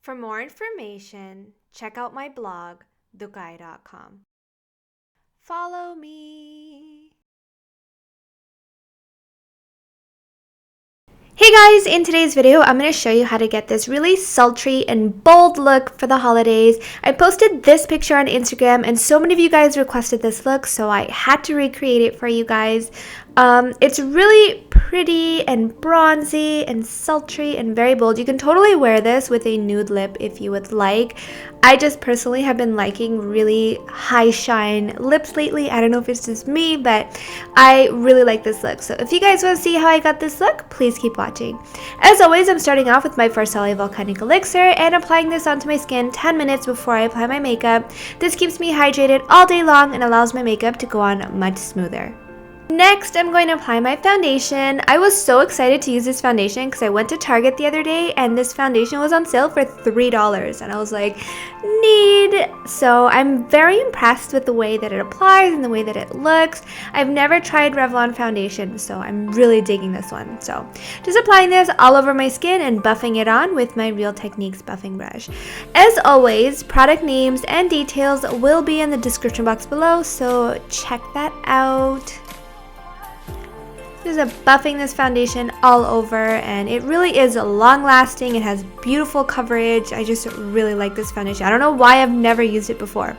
For more information, check out my blog, Dhukai.com. Follow me. Hey guys, in today's video, I'm going to show you how to get this really sultry and bold look for the holidays. I posted this picture on Instagram and so many of you guys requested this look, so I had to recreate it for you guys. It's really pretty and bronzy and sultry and very bold. You can totally wear this with a nude lip if you would like. I just personally have been liking really high shine lips lately. I don't know if it's just me, but I really like this look. So if you guys want to see how I got this look, please keep watching. As always, I'm starting off with my Farsalia Volcanic Elixir and applying this onto my skin 10 minutes before I apply my makeup. This keeps me hydrated all day long and allows my makeup to go on much smoother. Next, I'm going to apply my foundation. I was so excited to use this foundation because I went to Target the other day and this foundation was on sale for $3 and I was like, need. So I'm very impressed with the way that it applies and the way that it looks. I've never tried Revlon foundation, so I'm really digging this one. So just applying this all over my skin and buffing it on with my Real Techniques buffing brush. As always, product names and details will be in the description box below, so check that out. Just buffing this foundation all over, and it really is long lasting. It has beautiful coverage. I just really like this foundation. I don't know why I've never used it before.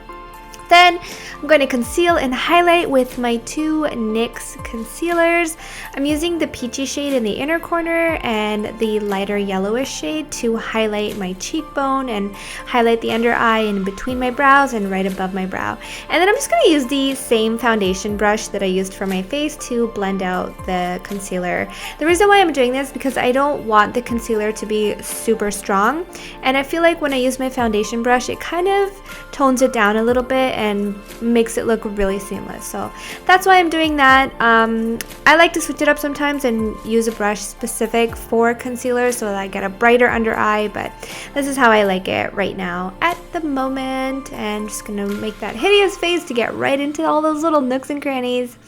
Then I'm going to conceal and highlight with my two NYX concealers. I'm using the peachy shade in the inner corner and the lighter yellowish shade to highlight my cheekbone and highlight the under eye and between my brows and right above my brow. And then I'm just going to use the same foundation brush that I used for my face to blend out the concealer. The reason why I'm doing this is because I don't want the concealer to be super strong, and I feel like when I use my foundation brush it kind of tones it down a little bit and makes it look really seamless. So that's why I'm doing that. I like to switch it up sometimes and use a brush specific for concealer so that I get a brighter under eye, but this is how I like it right now at the moment. And I'm just gonna make that hideous face to get right into all those little nooks and crannies.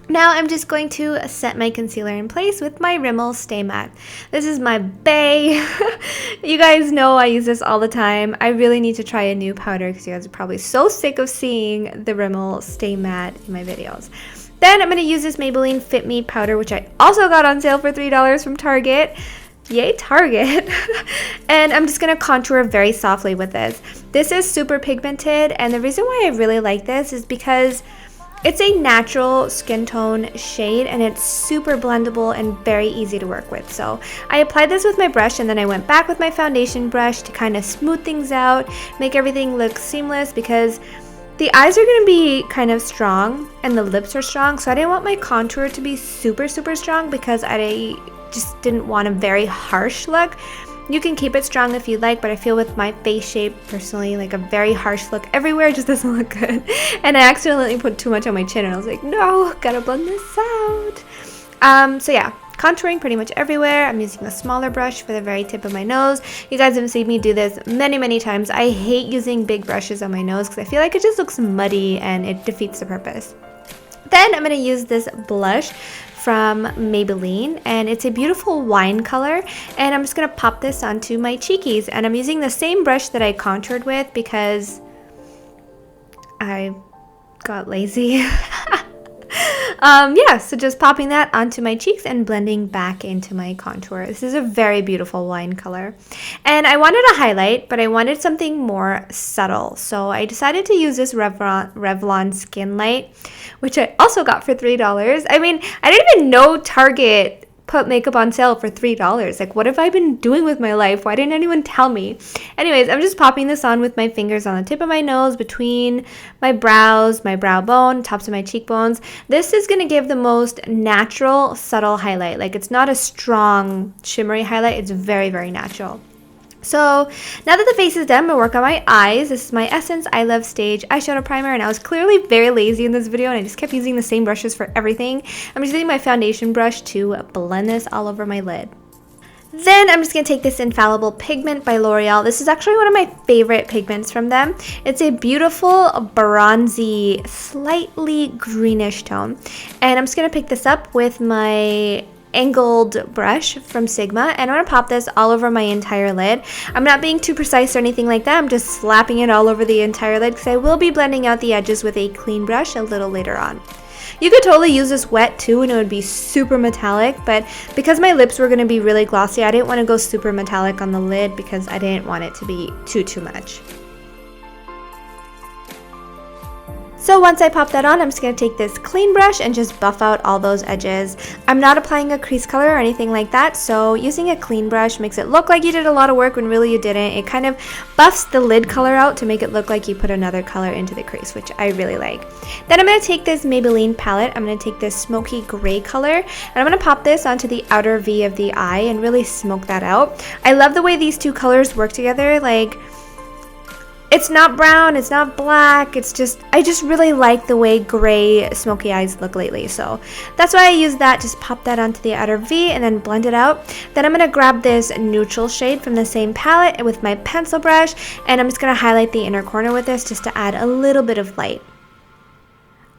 Now I'm just going to set my concealer in place with my Rimmel Stay Matte. This is my bae. You guys know I use this all the time. I really need to try a new powder because you guys are probably so sick of seeing the Rimmel Stay Matte in my videos. Then I'm going to use this Maybelline Fit Me Powder, which I also got on sale for $3 from Target. Yay, Target. And I'm just going to contour very softly with this. This is super pigmented, and the reason why I really like this is because it's a natural skin tone shade and it's super blendable and very easy to work with. So I applied this with my brush and then I went back with my foundation brush to kind of smooth things out, make everything look seamless, because the eyes are going to be kind of strong and the lips are strong. So I didn't want my contour to be super strong because I just didn't want a very harsh look. You can keep it strong if you like, but I feel with my face shape personally, like a very harsh look everywhere just doesn't look good. And I accidentally put too much on my chin and I was like, no, gotta blend this out. So yeah, contouring pretty much everywhere. I'm using a smaller brush for the very tip of my nose. You guys have seen me do this many times. I hate using big brushes on my nose because I feel like it just looks muddy and it defeats the purpose. Then I'm going to use this blush from Maybelline, and it's a beautiful wine color, and I'm just going to pop this onto my cheekies, and I'm using the same brush that I contoured with because I got lazy. Yeah, so just popping that onto my cheeks and blending back into my contour. This is a very beautiful wine color. And I wanted a highlight, but I wanted something more subtle. So I decided to use this Revlon Skin Light, which I also got for $3. I mean, I didn't even know Target put makeup on sale for $3. Like, what have I been doing with my life? Why didn't anyone tell me? Anyways, I'm just popping this on with my fingers on the tip of my nose, between my brows, my brow bone, tops of my cheekbones. This is going to give the most natural, subtle highlight. Like, it's not a strong, shimmery highlight. It's very natural. So now that the face is done, I'm going to work on my eyes. This is my Essence I Love Stage eyeshadow primer, and I was clearly very lazy in this video and I just kept using the same brushes for everything. I'm just using my foundation brush to blend this all over my lid. Then I'm just going to take this Infallible Pigment by L'Oreal. This is actually one of my favorite pigments from them. It's a beautiful bronzy, slightly greenish tone. And I'm just going to pick this up with my angled brush from Sigma, and I'm going to pop this all over my entire lid. I'm not being too precise or anything like that. I'm just slapping it all over the entire lid because I will be blending out the edges with a clean brush a little later on. You could totally use this wet too and it would be super metallic, but because my lips were going to be really glossy, I didn't want to go super metallic on the lid because I didn't want it to be too much. So once I pop that on, I'm just going to take this clean brush and just buff out all those edges. I'm not applying a crease color or anything like that, so using a clean brush makes it look like you did a lot of work when really you didn't. It kind of buffs the lid color out to make it look like you put another color into the crease, which I really like. Then I'm going to take this Maybelline palette. I'm going to take this smoky gray color, and I'm going to pop this onto the outer V of the eye and really smoke that out. I love the way these two colors work together. Like, it's not brown, it's not black, I just really like the way gray smoky eyes look lately. So that's why I use that, just pop that onto the outer V and then blend it out. Then I'm going to grab this neutral shade from the same palette with my pencil brush, and I'm just going to highlight the inner corner with this just to add a little bit of light.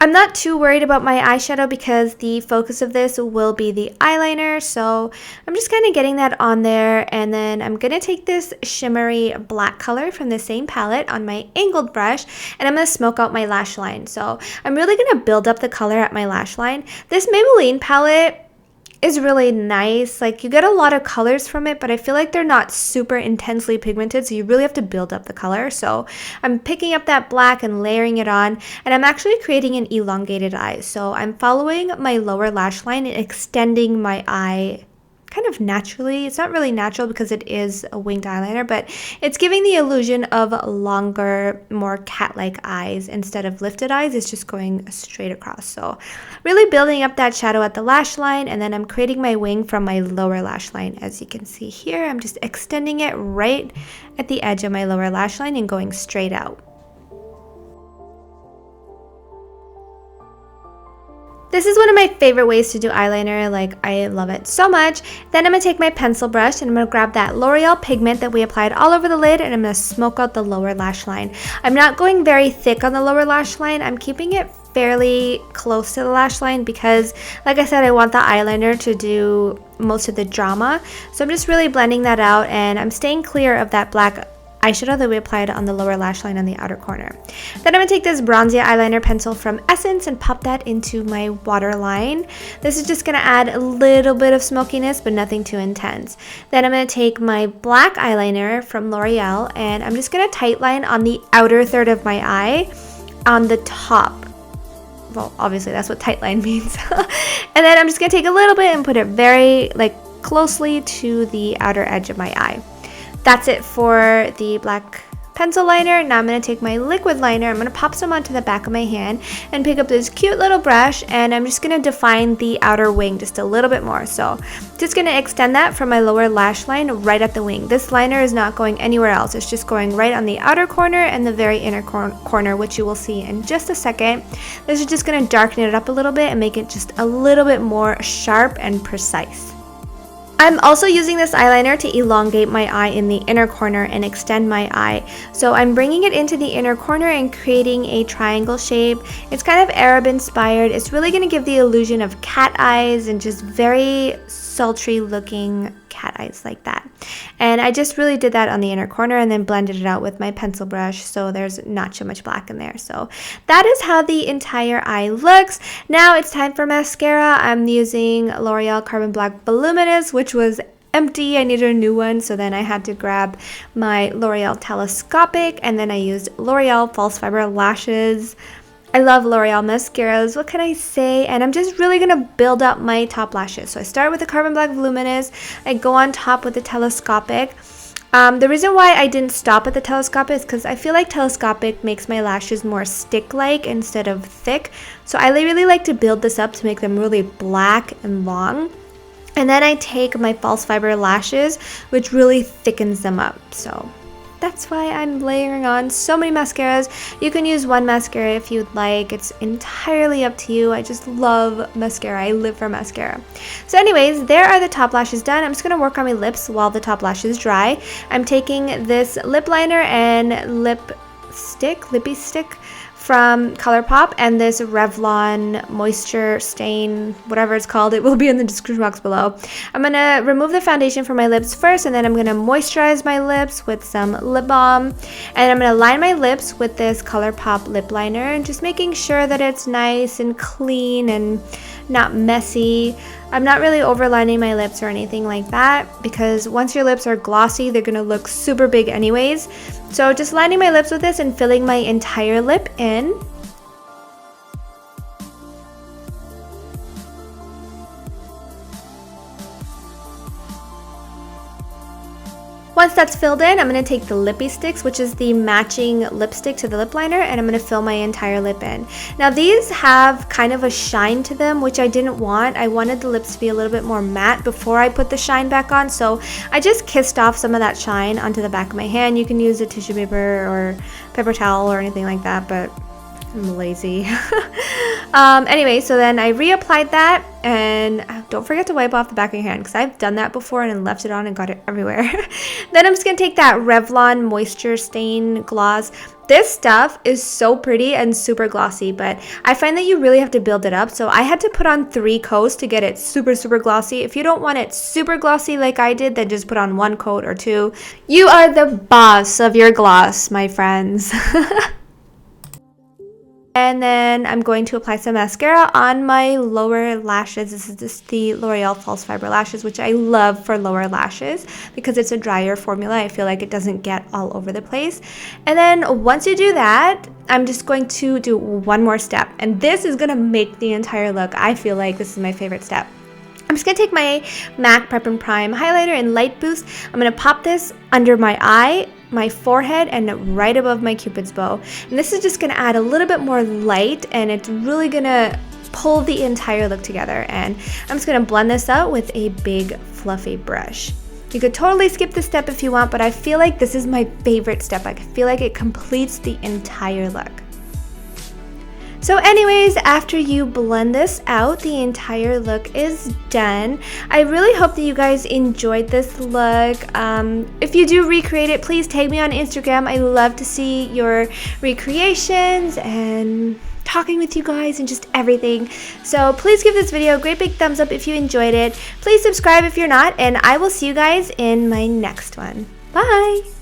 I'm not too worried about my eyeshadow because the focus of this will be the eyeliner, so I'm just kind of getting that on there, and then I'm going to take this shimmery black color from the same palette on my angled brush, and I'm going to smoke out my lash line. So I'm really going to build up the color at my lash line. This Maybelline palette is really nice. Like, you get a lot of colors from it, but I feel like they're not super intensely pigmented, so you really have to build up the color. So I'm picking up that black and layering it on, and I'm actually creating an elongated eye. So I'm following my lower lash line and extending my eye kind of naturally. It's not really natural because it is a winged eyeliner, but it's giving the illusion of longer, more cat-like eyes instead of lifted eyes. It's just going straight across. So really building up that shadow at the lash line, and then I'm creating my wing from my lower lash line. As you can see here, I'm just extending it right at the edge of my lower lash line and going straight out. This is one of my favorite ways to do eyeliner. Like, I love it so much. Then I'm going to take my pencil brush and I'm going to grab that L'Oreal pigment that we applied all over the lid, and I'm going to smoke out the lower lash line. I'm not going very thick on the lower lash line. I'm keeping it fairly close to the lash line because, like I said, I want the eyeliner to do most of the drama. So I'm just really blending that out, and I'm staying clear of that black eyeshadow that we applied on the lower lash line on the outer corner. Then I'm going to take this bronzy eyeliner pencil from Essence and pop that into my waterline. This is just going to add a little bit of smokiness, but nothing too intense. Then I'm going to take my black eyeliner from L'Oreal, and I'm just going to tightline on the outer third of my eye on the top. Well, obviously that's what tightline means. And then I'm just going to take a little bit and put it very closely to the outer edge of my eye. That's it for the black pencil liner. Now I'm going to take my liquid liner. I'm going to pop some onto the back of my hand and pick up this cute little brush, and I'm just going to define the outer wing just a little bit more. So just going to extend that from my lower lash line right at the wing. This liner is not going anywhere else. It's just going right on the outer corner and the very inner corner, which you will see in just a second. This is just going to darken it up a little bit and make it just a little bit more sharp and precise. I'm also using this eyeliner to elongate my eye in the inner corner and extend my eye. So I'm bringing it into the inner corner and creating a triangle shape. It's kind of Arab inspired. It's really going to give the illusion of cat eyes and just very sultry looking cat eyes like that. And I just really did that on the inner corner and then blended it out with my pencil brush so there's not too much black in there. So that is how the entire eye looks. Now it's time for mascara. I'm using L'Oreal Carbon Black Voluminous, which was empty. I needed a new one, so then I had to grab my L'Oreal Telescopic, and then I used L'Oreal False Fiber Lashes. I love L'Oreal mascaras, what can I say? And I'm just really going to build up my top lashes. So I start with the Carbon Black Voluminous, I go on top with the Telescopic. The reason why I didn't stop at the Telescopic is because I feel like Telescopic makes my lashes more stick-like instead of thick. So I really like to build this up to make them really black and long. And then I take my False Fiber Lashes, which really thickens them up. So that's why I'm layering on so many mascaras. You can use one mascara if you'd like. It's entirely up to you. I just love mascara. I live for mascara. So anyways, there are the top lashes done. I'm just going to work on my lips while the top lashes dry. I'm taking this lip liner and lippy stick from ColourPop and this Revlon Moisture Stain, whatever it's called. It will be in the description box below. I'm going to remove the foundation from my lips first, and then I'm going to moisturize my lips with some lip balm. And I'm going to line my lips with this ColourPop lip liner, and just making sure that it's nice and clean and not messy. I'm not really overlining my lips or anything like that, because once your lips are glossy, they're going to look super big anyways. So just lining my lips with this and filling my entire lip in. Once that's filled in, I'm going to take the Lippy Sticks, which is the matching lipstick to the lip liner, and I'm going to fill my entire lip in. Now these have kind of a shine to them, which I didn't want. I wanted the lips to be a little bit more matte before I put the shine back on, so I just kissed off some of that shine onto the back of my hand. You can use a tissue paper or paper towel or anything like that, but I'm lazy. Anyway, so then I reapplied that, and don't forget to wipe off the back of your hand, because I've done that before and left it on and got it everywhere. Then I'm just going to take that Revlon Moisture Stain Gloss. This stuff is so pretty and super glossy, but I find that you really have to build it up. So I had to put on 3 coats to get it super, super glossy. If you don't want it super glossy like I did, then just put on 1 coat or 2. You are the boss of your gloss, my friends. And then I'm going to apply some mascara on my lower lashes. This is just the L'Oreal False Fiber Lashes, which I love for lower lashes because it's a drier formula. I feel like it doesn't get all over the place. And then once you do that, I'm just going to do one more step. And this is going to make the entire look. I feel like this is my favorite step. I'm just going to take my MAC Prep and Prime highlighter in Light Boost. I'm going to pop this under my eye, my forehead, and right above my Cupid's bow. And this is just going to add a little bit more light, and it's really going to pull the entire look together. And I'm just going to blend this out with a big fluffy brush. You could totally skip this step if you want, but I feel like this is my favorite step. I feel like it completes the entire look. So anyways, after you blend this out, the entire look is done. I really hope that you guys enjoyed this look. If you do recreate it, please tag me on Instagram. I love to see your recreations and talking with you guys and just everything. So please give this video a great big thumbs up if you enjoyed it. Please subscribe if you're not, and I will see you guys in my next one. Bye!